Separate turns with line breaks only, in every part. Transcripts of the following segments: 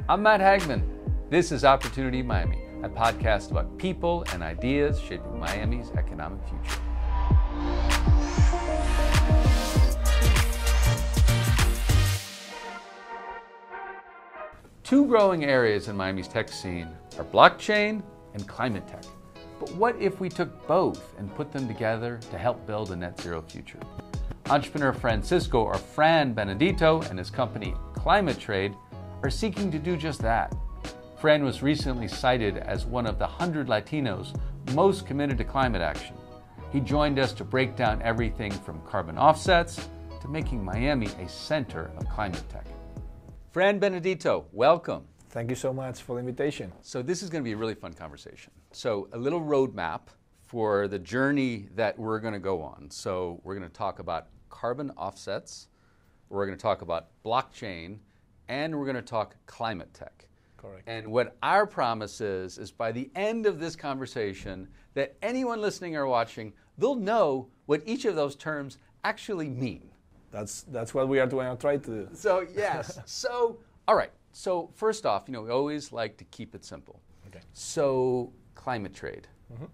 I'm Matt Hagman. This is Opportunity Miami, a podcast about people and ideas shaping Miami's economic future. Two growing areas in Miami's tech scene are blockchain and climate tech. But what if we took both and put them together to help build a net zero future? Entrepreneur Francisco, or Fran Benedito, and his company ClimateTrade are seeking to do just that. Fran was recently cited as one of the 100 Latinos most committed to climate action. He joined us to break down everything from carbon offsets to making Miami a center of climate tech. Fran Benedito, welcome.
Thank you so much for the invitation.
So this is going to be a really fun conversation. So a little roadmap for the journey that we're going to go on. So we're going to talk about carbon offsets, we're going to talk about blockchain, and we're going to talk climate tech.
Correct.
And what our promise is by the end of this conversation, that anyone listening or watching, they'll know what each of those terms actually mean.
That's what we are going to try to do.
So yes. So, all right. So first off, we always like to keep it simple.
Okay.
So ClimateTrade. Mm-hmm.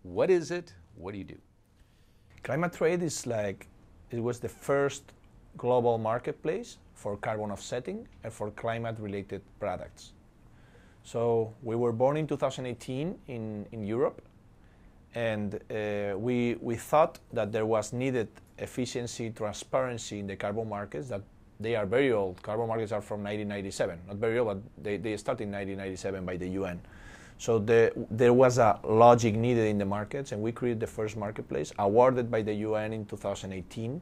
What is it? What do you do?
ClimateTrade is it was the first global marketplace for carbon offsetting and for climate-related products. So we were born in 2018 in Europe, and we thought that there was needed efficiency, transparency in the carbon markets, that they are very old. Carbon markets are from 1997, not very old, but they started in 1997 by the UN. So there was a logic needed in the markets, and we created the first marketplace, awarded by the UN in 2018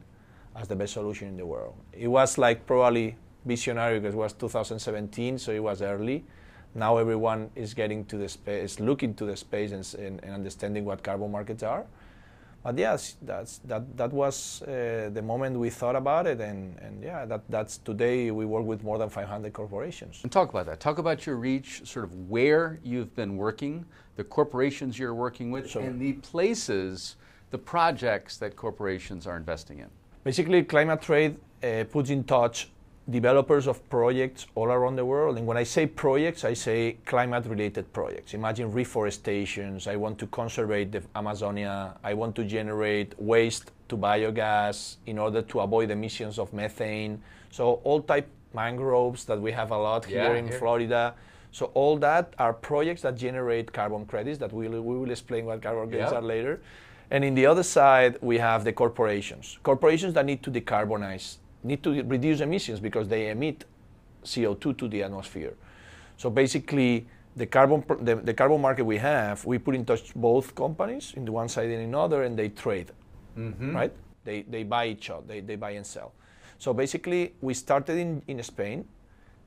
as the best solution in the world. It was probably visionary because it was 2017, so it was early. Now everyone is getting to the space, is looking to the space and understanding what carbon markets are. But yes, that was the moment we thought about it, and that's today we work with more than 500 corporations.
And talk about that. Talk about your reach, sort of where you've been working, the corporations you're working with,
Sure.
and the places, the projects that corporations are investing in.
Basically, ClimateTrade puts in touch developers of projects all around the world. And when I say projects, I say climate-related projects. Imagine reforestations. I want to conserve the Amazonia. I want to generate waste to biogas in order to avoid emissions of methane. So all type mangroves that we have a lot here in Florida. So all that are projects that generate carbon credits that we will explain what carbon credits are later. And in the other side, we have the corporations. Corporations that need to decarbonize, need to reduce emissions because they emit CO2 to the atmosphere. So basically, the carbon market we have, we put in touch both companies in the one side and in the other, and they trade, right? They buy each other, they buy and sell. So basically, we started in Spain.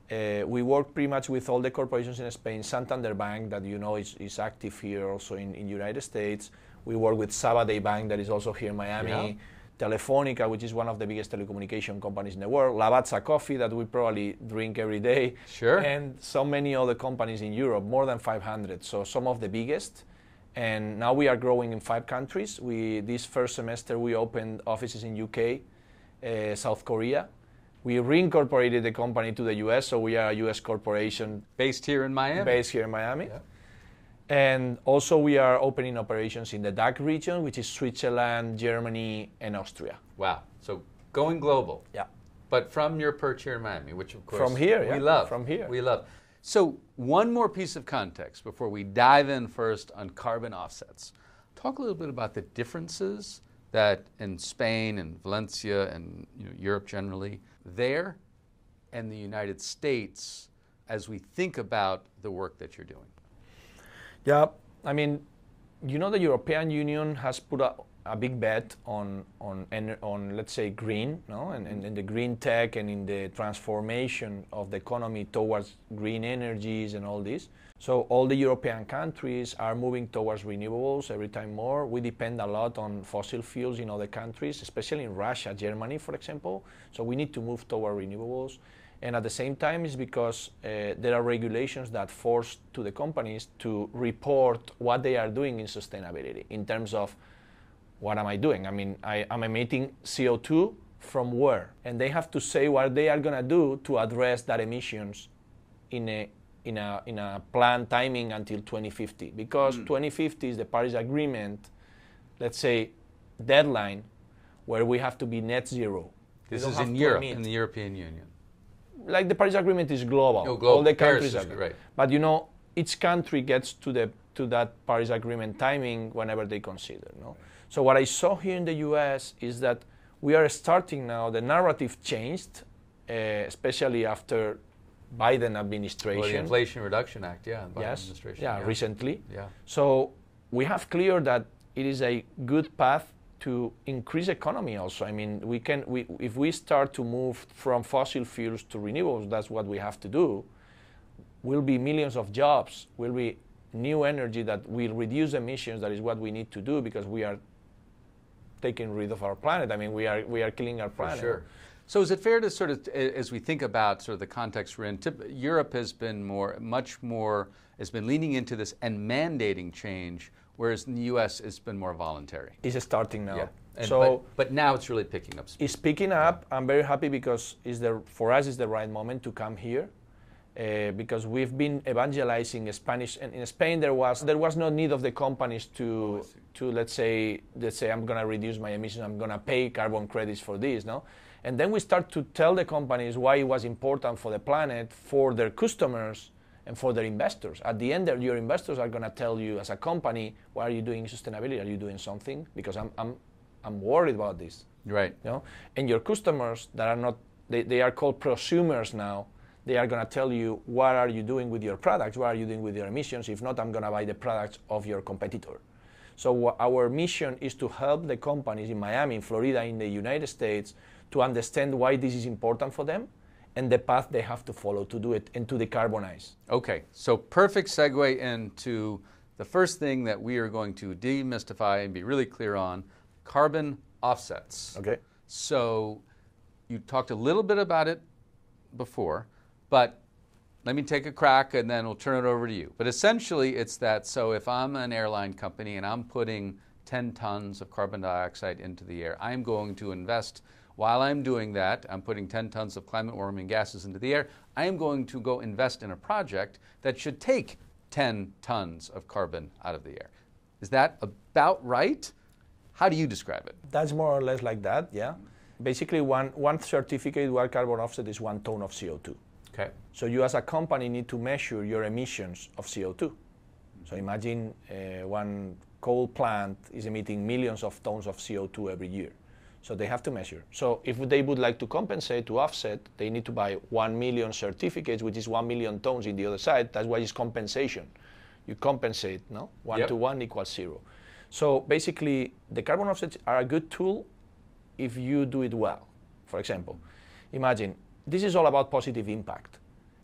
We work pretty much with all the corporations in Spain. Santander Bank, that is active here also in United States. We work with Sabadell Bank, that is also here in Miami. Yeah. Telefonica, which is one of the biggest telecommunication companies in the world. Lavazza Coffee, that we probably drink every day.
Sure.
And so many other companies in Europe, more than 500. So some of the biggest. And now we are growing in 5 countries. This first semester, we opened offices in UK, South Korea. We reincorporated the company to the US, so we are a US corporation.
Based here in Miami.
Based here in Miami. Yeah. And also we are opening operations in the DACH region, which is Switzerland, Germany, and Austria.
Wow. So going global.
Yeah.
But from your perch here in Miami, which of course
from here,
we love.
From here.
We love. So one more piece of context before we dive in first on carbon offsets. Talk a little bit about the differences that in Spain and Valencia and Europe generally, there and the United States as we think about the work that you're doing.
Yeah, I mean, the European Union has put a big bet on let's say green, and the green tech and in the transformation of the economy towards green energies and all this. So all the European countries are moving towards renewables every time more. We depend a lot on fossil fuels in other countries, especially in Russia, Germany, for example. So we need to move toward renewables. And at the same time, it's because there are regulations that force to the companies to report what they are doing in sustainability in terms of what am I doing? I mean, I'm emitting CO2 from where? And they have to say what they are going to do to address that emissions in a planned timing until 2050, because 2050 is the Paris Agreement, let's say, deadline where we have to be net zero.
This is in Europe, in the European Union.
Like the Paris Agreement is global.
Oh, global.
All the countries
Paris
are
right.
But each country gets to that Paris Agreement timing whenever they consider. No? So what I saw here in the US is that we are starting now, the narrative changed, especially after Biden administration.
Well, the Inflation Reduction Act, Biden
administration.
Yeah,
Recently.
Yeah.
So we have clear that it is a good path to increase economy also. I mean, if we start to move from fossil fuels to renewables, that's what we have to do, will be millions of jobs, will be new energy that will reduce emissions. That is what we need to do, because we are taking rid of our planet. I mean, we are killing our planet.
For sure. So is it fair to sort of, as we think about sort of the context we're in, Europe has been has been leaning into this and mandating change, whereas in the U.S. it's been more voluntary.
It's starting now.
Yeah. But now it's really picking up speed.
It's picking up. I'm very happy because for us it's the right moment to come here, because we've been evangelizing Spanish. And in Spain there was no need of the companies to let's say I'm going to reduce my emissions, I'm going to pay carbon credits for this, no? And then we start to tell the companies why it was important for the planet, for their customers, and for their investors. At the end, your investors are going to tell you, as a company, why are you doing sustainability? Are you doing something? Because I'm worried about this.
Right.
And your customers that are not, they are called prosumers now. They are going to tell you, what are you doing with your products? What are you doing with your emissions? If not, I'm going to buy the products of your competitor. So our mission is to help the companies in Miami, in Florida, in the United States, to understand why this is important for them and the path they have to follow to do it and to decarbonize.
Okay, so perfect segue into the first thing that we are going to demystify and be really clear on, carbon offsets.
Okay.
So you talked a little bit about it before, but let me take a crack and then we'll turn it over to you. But essentially it's that, so if I'm an airline company and I'm putting 10 tons of carbon dioxide into the air, I'm going to invest. While I'm doing that, I'm putting 10 tons of climate warming gases into the air, I am going to go invest in a project that should take 10 tons of carbon out of the air. Is that about right? How do you describe it?
That's more or less like that, yeah. Basically, one certificate, one carbon offset is 1 ton of CO2.
Okay.
So you as a company need to measure your emissions of CO2. So imagine one coal plant is emitting millions of tons of CO2 every year. So they have to measure. So if they would like to compensate, to offset, they need to buy 1 million certificates, which is 1 million tons in the other side. That's why it's compensation. You compensate, no? 1 to 1 equals 0. So basically, the carbon offsets are a good tool if you do it well. For example, imagine, this is all about positive impact.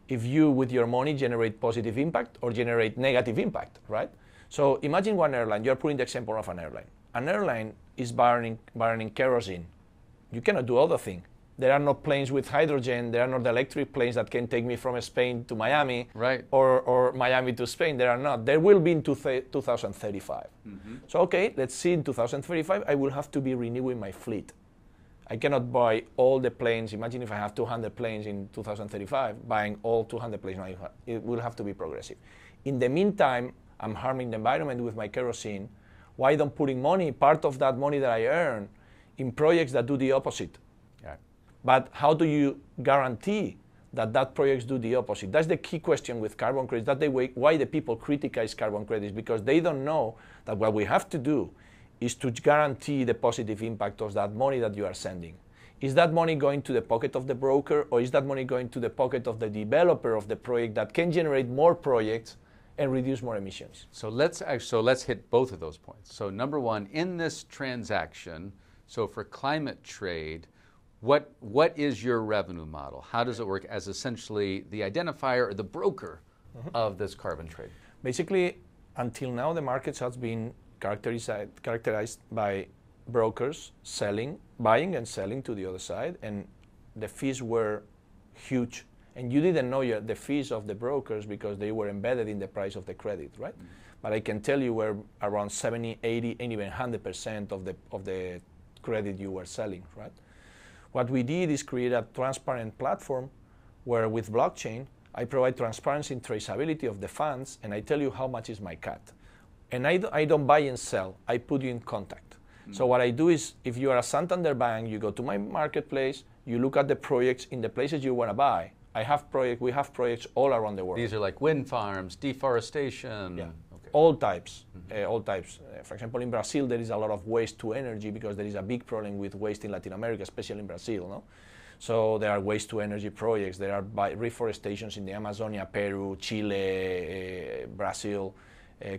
If you, with your money, generate positive impact or generate negative impact, right? So imagine one airline. You're putting the example of an airline. An airline is burning kerosene. You cannot do other thing. There are no planes with hydrogen. There are not electric planes that can take me from Spain to Miami,
right,
or Miami to Spain. There are not. There will be in 2035. Mm-hmm. So okay, let's see, in 2035, I will have to be renewing my fleet. I cannot buy all the planes. Imagine if I have 200 planes in 2035, buying all 200 planes. It will have to be progressive. In the meantime, I'm harming the environment with my kerosene. Why don't putting money, part of that money that I earn, in projects that do the opposite?
Yeah.
But how do you guarantee that projects do the opposite? That's the key question with carbon credits. That's why the people criticize carbon credits, because they don't know that what we have to do is to guarantee the positive impact of that money that you are sending. Is that money going to the pocket of the broker, or is that money going to the pocket of the developer of the project that can generate more projects and reduce more emissions?
So let's hit both of those points. So number one, in this transaction, so for ClimateTrade, what is your revenue model? How does it work as essentially the identifier or the broker of this carbon trade?
Basically, until now, the markets has been characterized by brokers buying and selling to the other side, and the fees were huge. And you didn't know the fees of the brokers because they were embedded in the price of the credit, right? Mm-hmm. But I can tell you we're around 70, 80, and even 100% of the credit you were selling, right? What we did is create a transparent platform where with blockchain, I provide transparency and traceability of the funds, and I tell you how much is my cut. And I don't buy and sell. I put you in contact. So what I do is, if you are a Santander bank, you go to my marketplace, you look at the projects in the places you want to buy. We have projects all around the world.
These are like wind farms, deforestation.
Yeah. Okay. All types. For example, in Brazil, there is a lot of waste to energy because there is a big problem with waste in Latin America, especially in Brazil. No? So there are waste to energy projects. There are reforestations in the Amazonia, Peru, Chile, Brazil,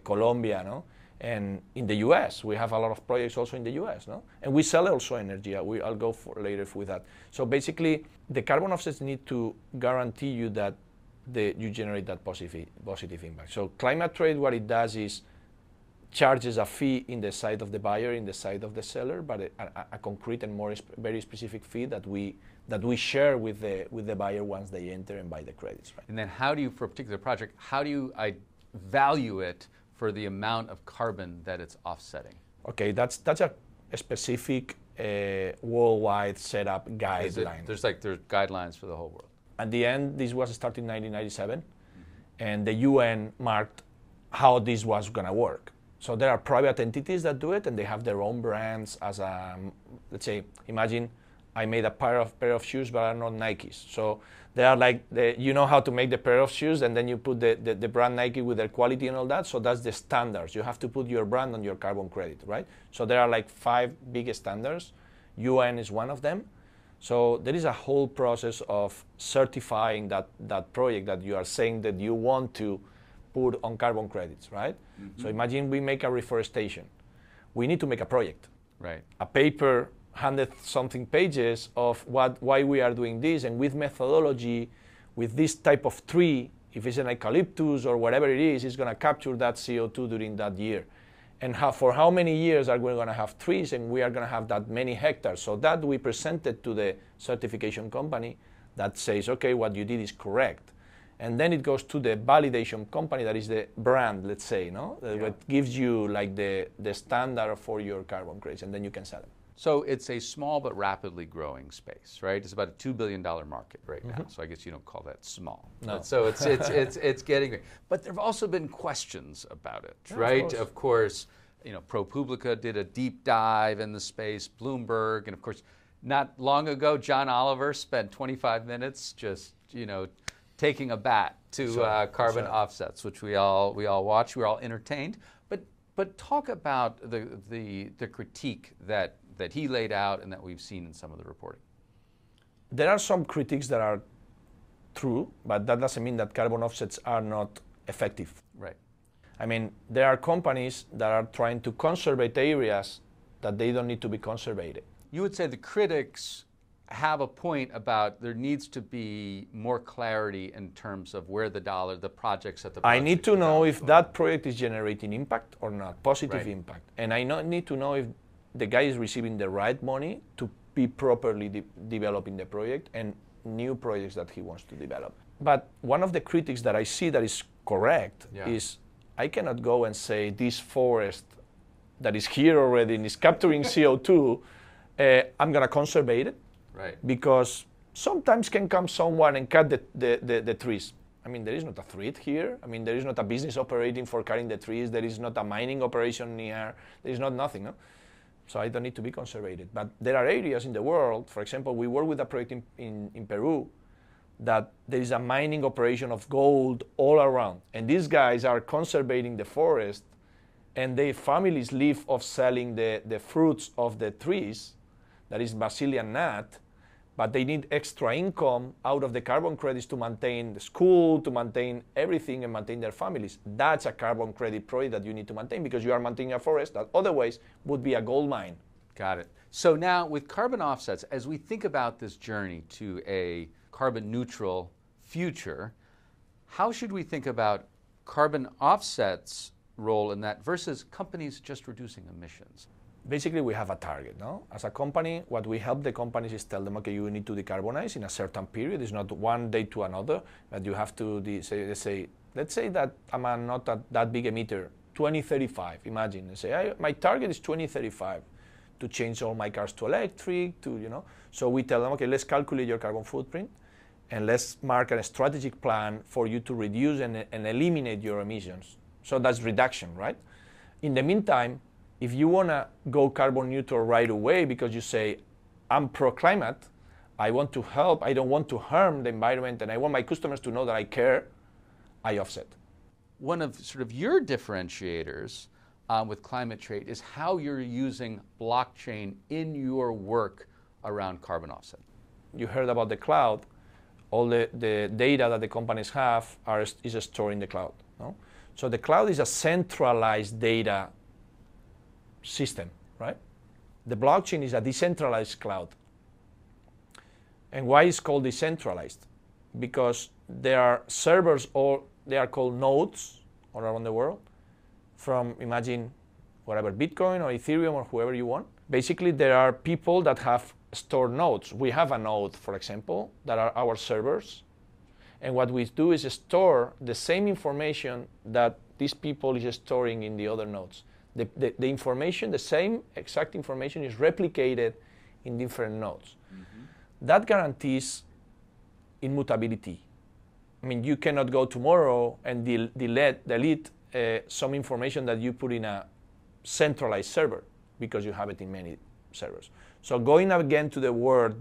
Colombia, no? And in the US, we have a lot of projects also in the US, no? And we sell also energy. I'll go later with that. So basically, the carbon offsets need to guarantee you that you generate that positive impact. So ClimateTrade, what it does is charges a fee in the side of the buyer, in the side of the seller, but a concrete and very specific fee that we share with the buyer once they enter and buy the credits. Right?
And then how do you, for a particular project, how do you value it for the amount of carbon that it's offsetting?
Okay, that's a specific worldwide setup guideline.
There's guidelines for the whole world.
At the end, this was started in 1997, and the UN marked how this was going to work. So there are private entities that do it, and they have their own brands as a, let's say, imagine I made a pair of shoes, but are not Nikes. So they are like, you know how to make the pair of shoes, and then you put the brand Nike with their quality and all that. So that's the standards. You have to put your brand on your carbon credit, right? So there are like 5 big standards. UN is one of them. So there is a whole process of certifying that project that you are saying that you want to put on carbon credits, right? Mm-hmm. So imagine we make a reforestation. We need to make a project.
Right.
A paper, 100-something pages of why we are doing this, and with methodology, with this type of tree, if it's an eucalyptus or whatever it is, it's going to capture that CO2 during that year. And for how many years are we going to have trees, and we are going to have that many hectares. So that we presented to the certification company that says, okay, what you did is correct. And then it goes to the validation company, that is the brand, let's say, no? That gives you like the standard for your carbon credits, and then you can sell them.
So it's a small but rapidly growing space, right? It's about a $2 billion market right now. So I guess you don't call that small.
No.
So it's getting big. But there have also been questions about it, right? Of course, ProPublica did a deep dive in the space, Bloomberg, and of course, not long ago, John Oliver spent 25 minutes just, taking a bat to carbon offsets, which we all watched. We were all entertained. But talk about the critique that he laid out and that we've seen in some of the reporting.
There are some critiques that are true, but that doesn't mean that carbon offsets are not effective.
Right.
I mean, there are companies that are trying to conserve areas that they don't need to be conserved.
You would say the critics have a point about there needs to be more clarity in terms of where the projects at the project.
I need to know if that project is generating impact or not, positive impact. And I need to know if the guy is receiving the right money to be properly developing the project and new projects that he wants to develop. But one of the critics that I see that is correct is I cannot go and say this forest that is here already and is capturing CO2, I'm going to conserve it.
Right.
Because sometimes can come someone and cut the trees. I mean, there is not a threat here. I mean, there is not a business operating for cutting the trees. There is not a mining operation near. There is not nothing. No? So I don't need to be conservated. But there are areas in the world, for example, we work with a project in Peru that there is a mining operation of gold all around. And these guys are conserving the forest, and their families live off selling the fruits of the trees, that is Brazilian nut, but they need extra income out of the carbon credits to maintain the school, to maintain everything, and maintain their families. That's a carbon credit project that you need to maintain because you are maintaining a forest that otherwise would be a gold mine.
Got it. So now with carbon offsets, as we think about this journey to a carbon neutral future, how should we think about carbon offsets' role in that versus companies just reducing emissions?
Basically, we have a target, no? As a company, what we help the companies is tell them, okay, you need to decarbonize in a certain period. It's not one day to another, but you have to let's say that I'm not that big emitter, 2035, imagine. They say, my target is 2035 to change all my cars to electric, So we tell them, okay, let's calculate your carbon footprint, and let's mark a strategic plan for you to reduce and eliminate your emissions. So that's reduction, right? In the meantime, if you want to go carbon neutral right away because you say, I'm pro-climate, I want to help, I don't want to harm the environment, and I want my customers to know that I care, I offset.
One of sort of your differentiators with ClimateTrade is how you're using blockchain in your work around carbon offset.
You heard about the cloud. All the data that the companies have is stored in the cloud. No? So the cloud is a centralized data system, right? The blockchain is a decentralized cloud. And why is it called decentralized? Because there are servers, they are called nodes all around the world, from, imagine, whatever, Bitcoin or Ethereum or whoever you want. Basically, there are people that have stored nodes. We have a node, for example, that are our servers. And what we do is store the same information that these people is storing in the other nodes. The information, the same exact information is replicated in different nodes. Mm-hmm. That guarantees immutability. I mean, you cannot go tomorrow and delete some information that you put in a centralized server because you have it in many servers. So going again to the word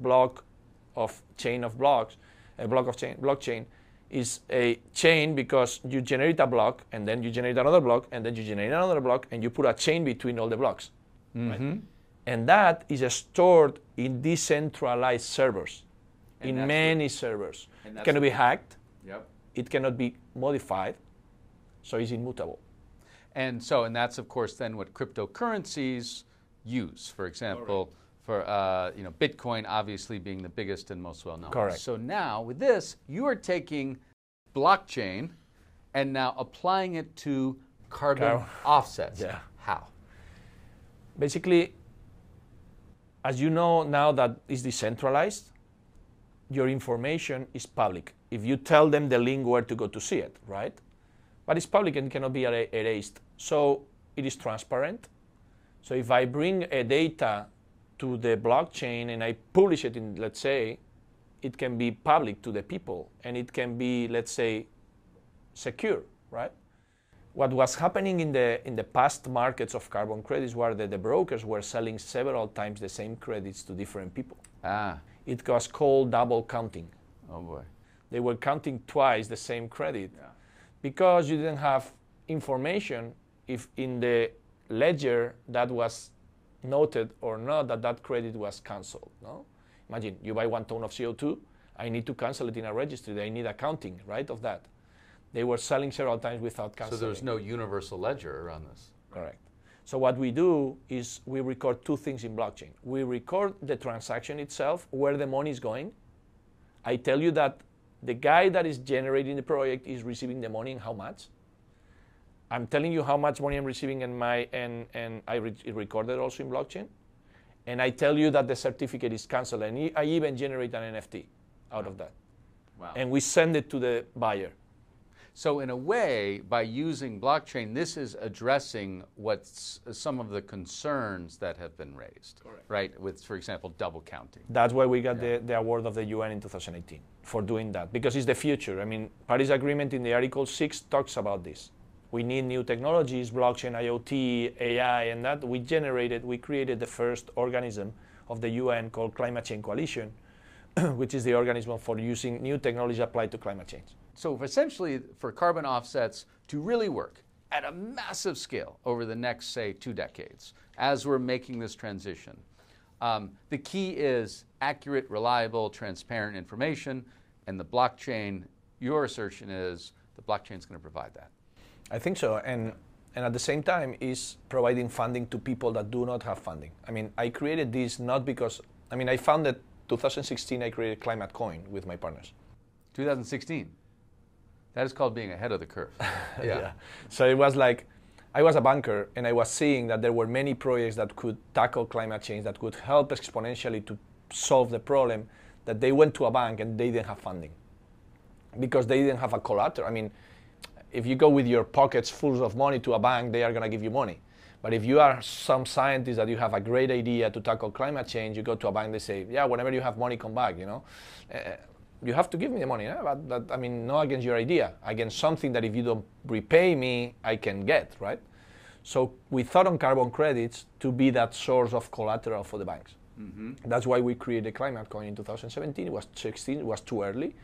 chain of blocks, blockchain is a chain because you generate a block and then you generate another block and then you generate another block and you put a chain between all the blocks. Mm-hmm. Right? And that is stored in decentralized servers, and in many servers. It cannot be hacked.
Yep.
It cannot be modified, so it's immutable.
And that's of course then what cryptocurrencies use. For example, for Bitcoin obviously being the biggest and most well known.
Correct.
So now with this, you are taking blockchain and now applying it to carbon offsets.
Yeah.
How?
Basically, as you know now that it's decentralized, your information is public. If you tell them the link where to go to see it, right? But it's public and cannot be erased. So it is transparent. So if I bring a data to the blockchain and I publish it in, let's say, it can be public to the people and it can be, let's say, secure, right? What was happening in the past markets of carbon credits were that the brokers were selling several times the same credits to different people. It was called double counting.
Oh boy.
They were counting twice the same credit because you didn't have information if in the ledger that was noted or not that credit was canceled. No? Imagine you buy 1 ton of CO2, I need to cancel it in a registry, I need accounting, right, of that. They were selling several times without canceling.
So there's no universal ledger around this.
Correct. So what we do is we record two things in blockchain. We record the transaction itself, where the money is going. I tell you that the guy that is generating the project is receiving the money and how much. I'm telling you how much money I'm receiving and I record it also in blockchain. And I tell you that the certificate is canceled, and I even generate an NFT out of that.
Wow.
And we send it to the buyer.
So in a way, by using blockchain, this is addressing what's some of the concerns that have been raised, right? With, for example, double counting.
That's why we got the award of the UN in 2018 for doing that, because it's the future. I mean, Paris Agreement in the Article 6 talks about this. We need new technologies, blockchain, IoT, AI, and that. We created the first organism of the UN called Climate Change Coalition, which is the organism for using new technology applied to climate change.
So essentially, for carbon offsets to really work at a massive scale over the next, say, 2 decades, as we're making this transition, the key is accurate, reliable, transparent information, and the blockchain, your assertion is the blockchain is going to provide that.
I think so, and at the same time is providing funding to people that do not have funding. I mean, I created this not because, I founded 2016, I created Climate Coin with my partners.
2016? That is called being ahead of the curve.
Yeah. So it was like, I was a banker and I was seeing that there were many projects that could tackle climate change, that could help exponentially to solve the problem, that they went to a bank and they didn't have funding because they didn't have a collateral. I mean, if you go with your pockets full of money to a bank, they are going to give you money. But if you are some scientist that you have a great idea to tackle climate change, you go to a bank, they say, yeah, whenever you have money, come back, you know. you have to give me the money. But I mean, not against your idea, against something that if you don't repay me, I can get, right? So we thought on carbon credits to be that source of collateral for the banks. Mm-hmm. That's why we created Climate Coin in 2017. It was 16, it was too early.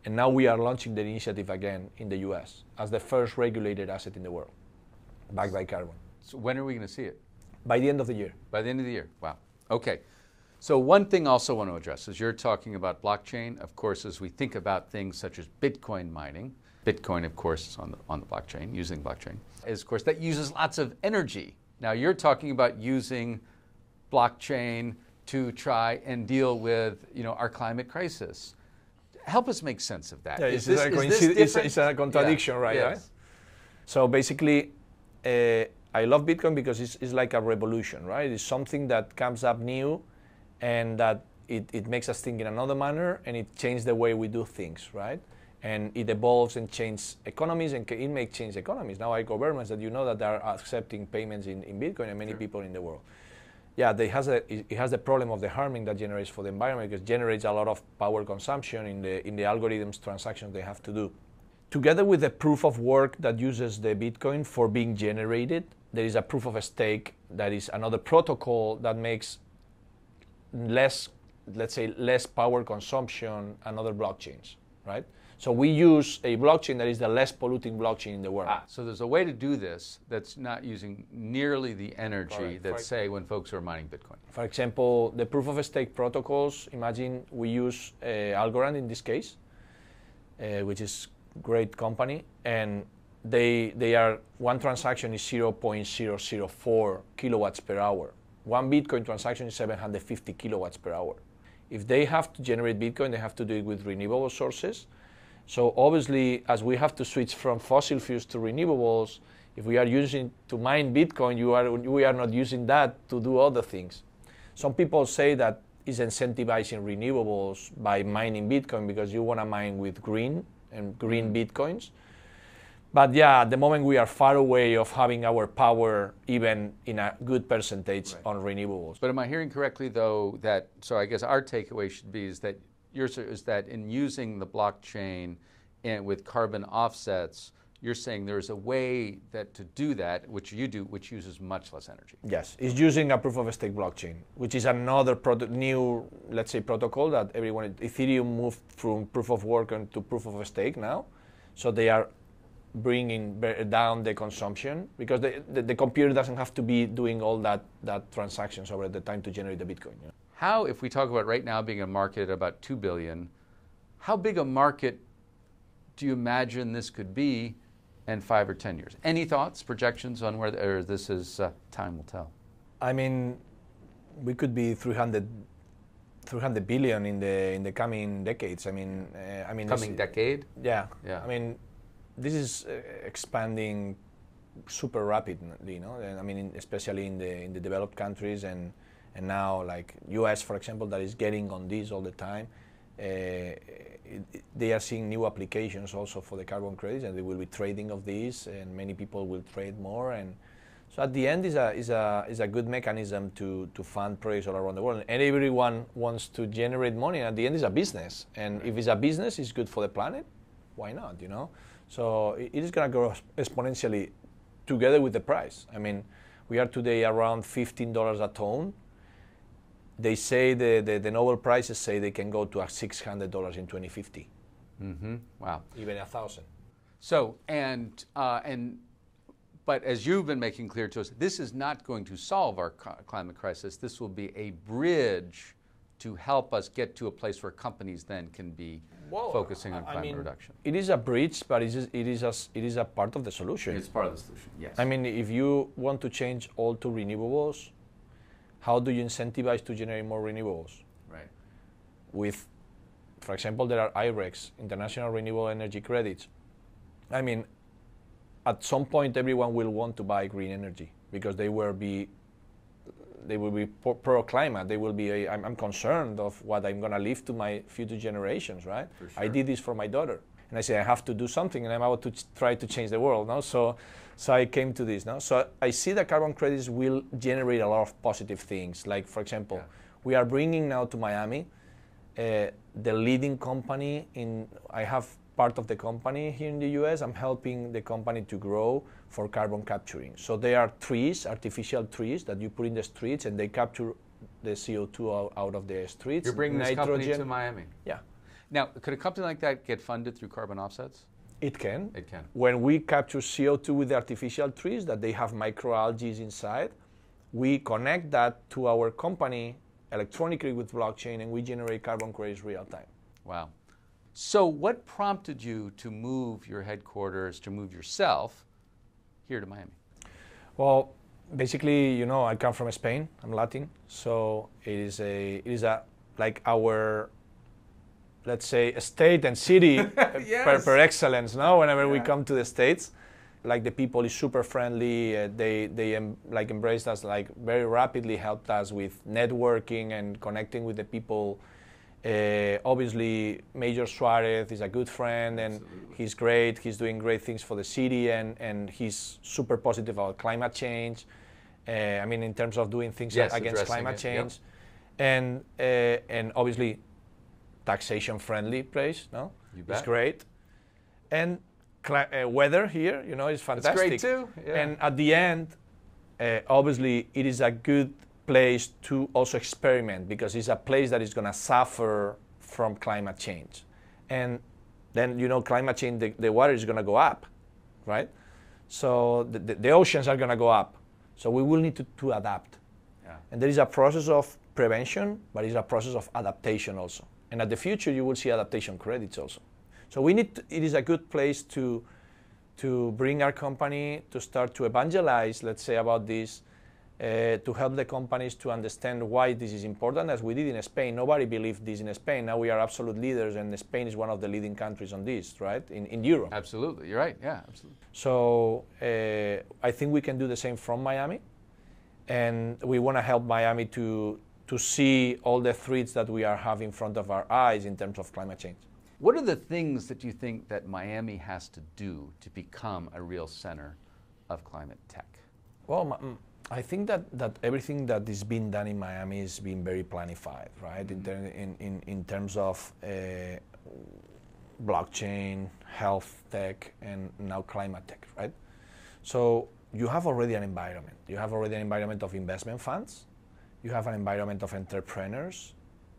And now we are launching the initiative again in the US as the first regulated asset in the world, backed by carbon.
So when are we going to see it?
By the end of the year.
By the end of the year, wow. Okay. So one thing I also want to address is you're talking about blockchain. Of course, as we think about things such as Bitcoin mining, Bitcoin, of course, is on the blockchain, using blockchain, is, of course, that uses lots of energy. Now, you're talking about using blockchain to try and deal with, our climate crisis. Help us make sense of that.
Yeah, it's a contradiction, right?
Yes.
Right? So basically, I love Bitcoin because it's like a revolution, right? It's something that comes up new and that it makes us think in another manner and it changes the way we do things, right? And it evolves and changes economies, and it may change economies. Now, our governments that that are accepting payments in Bitcoin, and many
Sure.
people in the world. Yeah, it has the problem of the harming that generates for the environment, because it generates a lot of power consumption in the algorithms transactions they have to do. Together with the proof of work that uses the Bitcoin for being generated, there is a proof of stake that is another protocol that makes less power consumption and other blockchains, right? So we use a blockchain that is the less polluting blockchain in the world.
So there's a way to do this that's not using nearly the energy
Correct.
that, say, when folks are mining Bitcoin.
For example, the proof of stake protocols, imagine we use Algorand in this case, which is great company, and they are, one transaction is 0.004 kilowatts per hour. One Bitcoin transaction is 750 kilowatts per hour. If they have to generate Bitcoin, they have to do it with renewable sources. So obviously, as we have to switch from fossil fuels to renewables, if we are using to mine Bitcoin, we are not using that to do other things. Some people say that is incentivizing renewables by mining Bitcoin because you want to mine with green Bitcoins. But yeah, at the moment we are far away of having our power even in a good percentage on renewables.
But am I hearing correctly, though, that, so I guess our takeaway should be is that in using the blockchain and with carbon offsets, you're saying there's a way that to do that, which you do, which uses much less energy.
Yes, it's using a proof of stake blockchain, which is another new, let's say, protocol that Ethereum moved from proof of work to proof of stake now. So they are bringing down the consumption because the computer doesn't have to be doing all that transactions over the time to generate the Bitcoin. Yeah.
How, if we talk about right now being a market at about 2 billion, how big a market do you imagine this could be in 5 or 10 years? Any thoughts, projections on where this is? Time will tell.
I mean, we could be 300 billion in the coming decades. I mean,
coming decade?
Yeah. I mean, this is expanding super rapidly, I mean, especially in the developed countries and now, like US, for example, that is getting on this all the time. They are seeing new applications also for the carbon credits, and they will be trading of these, and many people will trade more. And so at the end is a good mechanism to fund projects all around the world. And everyone wants to generate money. And at the end, it's a business. And if it's a business, it's good for the planet. Why not? So it is going to grow exponentially together with the price. I mean, we are today around $15 a ton. They say the Nobel Prizes say they can go to $600 in 2050.
Mm-hmm. Wow.
Even 1,000.
So, but as you've been making clear to us, this is not going to solve our climate crisis. This will be a bridge to help us get to a place where companies then can be focusing on climate reduction.
It is a bridge, but it is a part of the solution.
It's part of the solution, yes.
I mean, if you want to change all to renewables, how do you incentivize to generate more renewables?
Right.
With, for example, there are IRECs, International Renewable Energy Credits. I mean, at some point, everyone will want to buy green energy because they will be pro-climate. They will be, I'm concerned of what I'm going to leave to my future generations, right?
For sure.
I did this for my daughter. And I say, I have to do something, and I'm about to try to change the world. No? So I came to this. No? So I see that carbon credits will generate a lot of positive things. Like, for example, we are bringing now to Miami the leading company I have part of the company here in the US. I'm helping the company to grow for carbon capturing. So there are trees, artificial trees that you put in the streets, and they capture the CO2 out of the streets.
You're bringing
nitrogen.
this company to Miami.
Yeah.
Now, could a company like that get funded through carbon offsets?
It can.
It can.
When we capture CO2 with the artificial trees that they have microalgae inside, we connect that to our company electronically with blockchain, and we generate carbon credits real time.
Wow. So what prompted you to move your headquarters, to move yourself here to Miami?
Well, basically, you know, I come from Spain. I'm Latin, so it is like our, let's say, a state and city
Yes.
per excellence. No, whenever we come to the States, like the people is super friendly. They like embraced us, like very rapidly helped us with networking and connecting with the people. Obviously, Major Suarez is a good friend, and
Absolutely.
he's great. He's doing great things for the city, and he's super positive about climate change. I mean, in terms of doing things against climate change,
Yep.
and obviously, taxation friendly place. No,
You bet.
it's great, and weather here, you know, is fantastic.
It's great too. Yeah.
And at the end, obviously, it is a good place to also experiment, because it's a place that is going to suffer from climate change. And then, you know, climate change, the water is going to go up, right? So the oceans are going to go up. So we will need to adapt.
Yeah.
And there is a process of prevention, but it's a process of adaptation also. And at the future, you will see adaptation credits also. So it is a good place to bring our company to start to evangelize, let's say, about this, to help the companies to understand why this is important, as we did in Spain. Nobody believed this in Spain. Now we are absolute leaders, and Spain is one of the leading countries on this, right, in Europe.
Absolutely. You're right. Yeah, absolutely.
So I think we can do the same from Miami, and we want to help Miami to see all the threats that we are having in front of our eyes in terms of climate change.
What are the things that you think that Miami has to do to become a real center of climate tech?
Well, I think that everything that is being done in Miami is being very planified, right? In terms of blockchain, health tech, and now climate tech, right? So you have already an environment. You have already an environment of investment funds. You have an environment of entrepreneurs.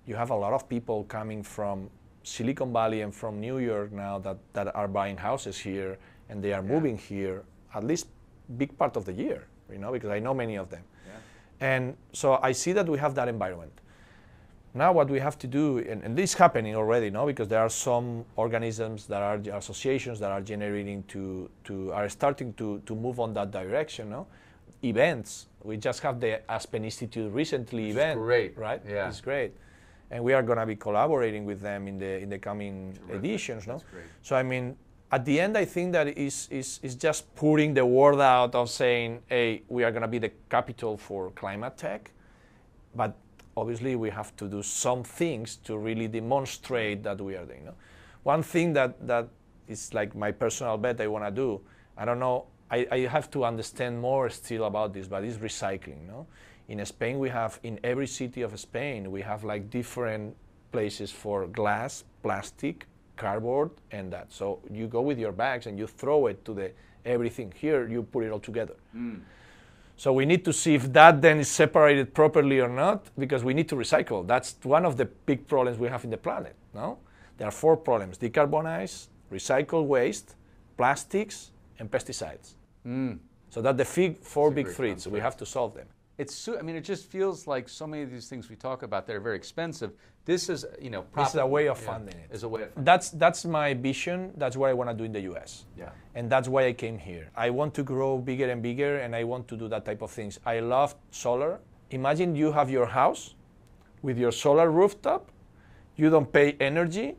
You have a lot of people coming from Silicon Valley and from New York now that are buying houses here, and they are moving here at least big part of the year, you know, because I know many of them. Yeah. And so I see that we have that environment. Now what we have to do, and this is happening already, no, because there are some organisms that are associations that are generating are starting to move on that direction, no? Events. We just have the Aspen Institute recently event.
Great.
Right?
Yeah.
It's great. And we are going to be collaborating with them in the coming editions, no?
That's great.
So I mean, at the end, I think that is just putting the word out of saying, hey, we are going to be the capital for climate tech, but obviously we have to do some things to really demonstrate that we are doing. No? One thing that is like my personal bet I want to do, I don't know, I have to understand more still about this, but it's recycling. No? In Spain, we have, in every city of Spain, we have like different places for glass, plastic, cardboard, and that. So you go with your bags and you throw it to everything. Here, you put it all together. Mm. So we need to see if that then is separated properly or not, because we need to recycle. That's one of the big problems we have in the planet, no? There are 4 problems: decarbonize, recycle waste, plastics, and pesticides. Mm. So that's the 4 big threats. We have to solve them.
I mean, it just feels like so many of these things we talk about that are very expensive. This is,
this is a way of funding it.
Is a way of funding.
That's my vision. That's what I want to do in the U.S.
Yeah.
And that's why I came here. I want to grow bigger and bigger, and I want to do that type of things. I love solar. Imagine you have your house with your solar rooftop. You don't pay energy,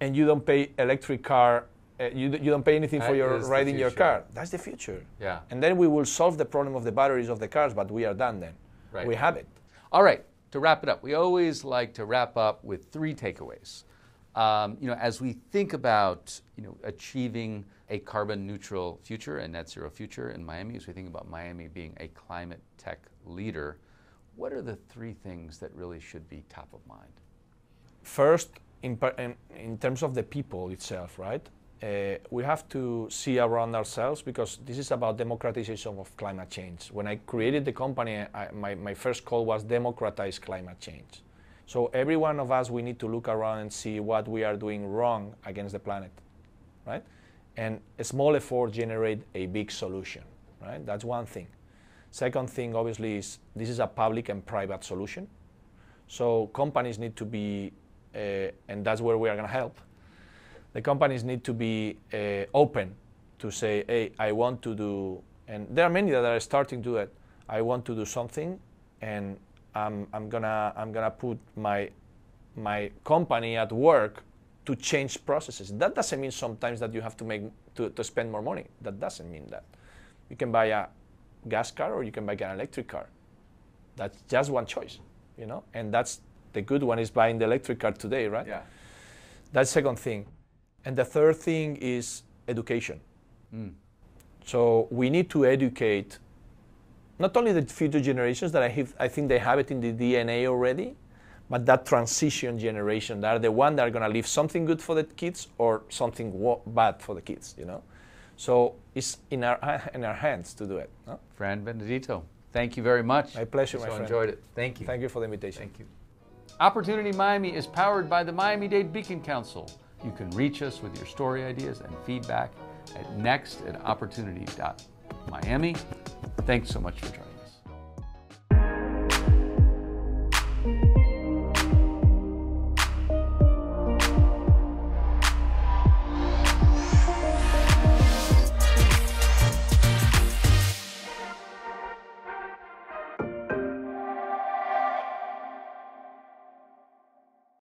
and you don't pay electric car. You don't pay anything for your riding your car. That's the future.
Yeah.
And then we will solve the problem of the batteries of the cars, but we are done then.
Right.
We have it.
All right. To wrap it up, we always like to wrap up with 3 takeaways. As we think about achieving a carbon neutral future and net zero future in Miami, as we think about Miami being a climate tech leader, what are the 3 things that really should be top of mind?
First, in terms of the people itself, right? We have to see around ourselves, because this is about democratization of climate change. When I created the company, my first call was democratize climate change. So every one of us, we need to look around and see what we are doing wrong against the planet, right? And a small effort generate a big solution, right? That's one thing. Second thing, obviously, is this is a public and private solution. So companies need to be, and that's where we are going to help. The companies need to be open to say, hey, I want to do, and there are many that are starting to do it. I want to do something, and I'm gonna put my company at work to change processes. That doesn't mean sometimes that you have to spend more money. That doesn't mean that. You can buy a gas car or you can buy an electric car. That's just one choice, you know. And that's the good one, is buying the electric car today, right?
Yeah.
That's the second thing. And the third thing is education. So we need to educate not only the future generations that I think they have it in the DNA already, but that transition generation, that are the one that are going to leave something good for the kids or something bad for the kids, you know. So it's in our hands to do it. No?
Fran, Benedito, thank you very much.
My pleasure, my friend.
Enjoyed it. Thank you.
Thank you for the invitation.
Thank you. Opportunity Miami is powered by the Miami-Dade Beacon Council. You can reach us with your story ideas and feedback at next@opportunity.miami. Thanks so much for joining.